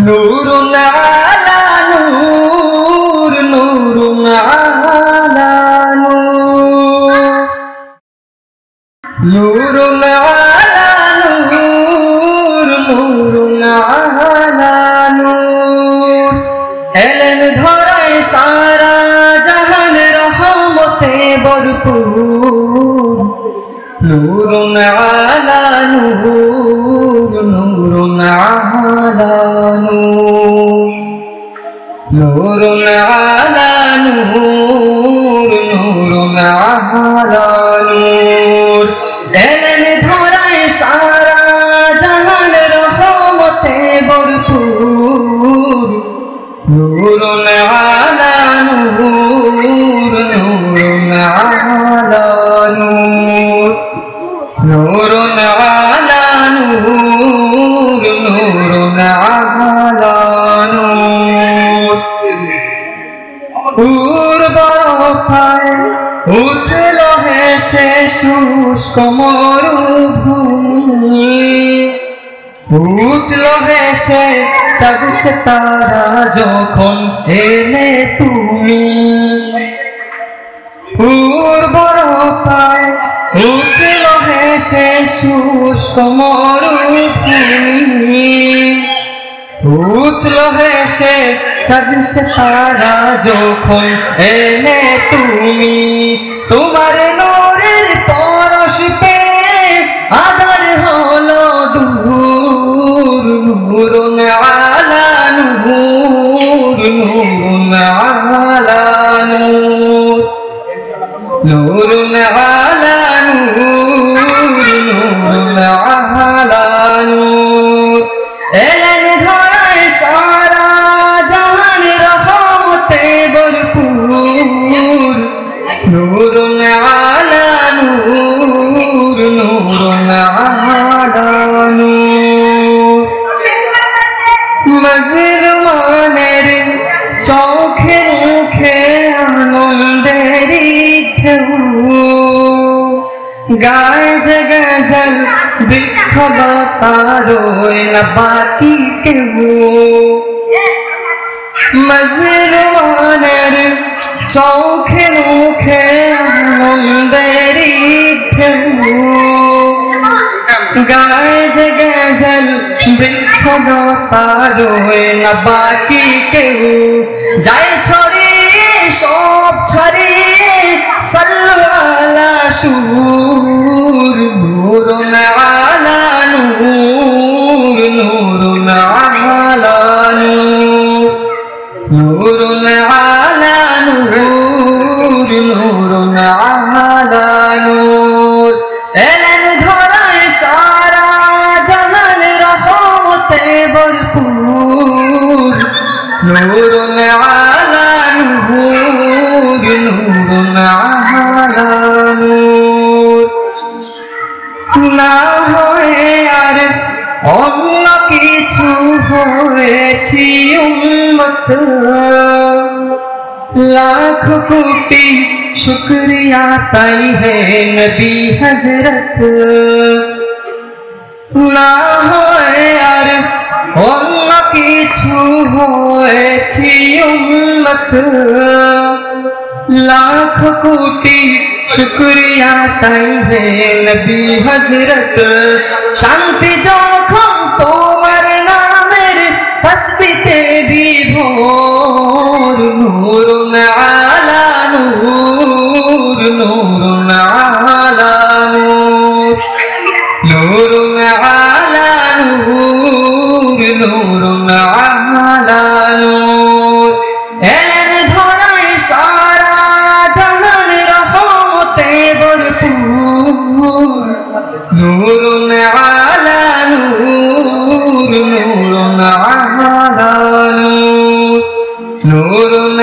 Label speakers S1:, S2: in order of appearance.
S1: নূরুন আলা নূর, নূরুন আলা নূর, নূরুন আলা নূর, নূরুন আলা নূর। এলেন ধরায় সারা জাহান রহমতে ভরপুর। নূরুন আলা নূর, নূরুন আলা নূর, নূরুন আলা নূর, নূরুন আলা নূর। এলেন ধরায় সারা জাহান রহমতে ভরপুর। নূরুন আলা নূর, নূরুন আলা নূর, নূরুন আলা নূর, নূরুন আলা নূর। উর্বরতায় উঠল হেসে শুষ্ক মরুভূমি। উঠল হেসে চাঁদ তারা যখন এলে তুমি। উর্বরতায় উঠল হেসে শুষ্ক মরুভূমি। উঠল হেসে চাঁদ তারা যখন এলে তুমি। তোমার নূরের পরশ পেয়ে আধার হলো দূর। নূরুন আলা নূর, নূরুন আলা নূর, নূরুন আলা নূর, নূরুন আলা নূর। এলেন ধরায় সারা জাহান রহমতে ভরপুর। নূরুন আলা নূর, নূরুন আলা নূর। মজলুমানের চোখে মুখে আনন্দেরই ঢেউ। গায়ে যে গজল বৃক্ষলতা রোয় না বাকি কেউ। মজলুমানের চোখে মুখে আনন্দেরই ঢেউ। গায়ে যে গজল বৃক্ষলতা রোয় না বাকি কেউ। যায় ছড়িয়ে সব ছড়িয়ে সাল্লু আলা সুর। নূরুন আলা নূর, নূরুন আলা নূর, নূরুন আলা নূর, নূরুন আলা নূর। এলেন ধরায় সারা জাহান রহমতে ভরপুর। নূরুন আলা নূর, নূরুন আলা নূর। না হয়ে আর অন্য কিছু হয়েছি উম্মত। লাখ কোটি শুক্রিয়া তাই হে নবী হযরত। না হয়ে আর অন্য কিছু হয়েছি উম্মত। লাখ কোটি শুক্রিয়া তাই হে নবী হযরত। শান্তি যখন তোমার নামের তসবিতে বিভোর। নূরুন আলা নূর, নূরুন আলা নূর, নূরুন আলা নূর, নূরুন আলা নূর। এলেন ধরায় সারা জাহান রহমতে ভরপুর। নূরুন আলা নূর, নূরুন আলা নূর, নূরুন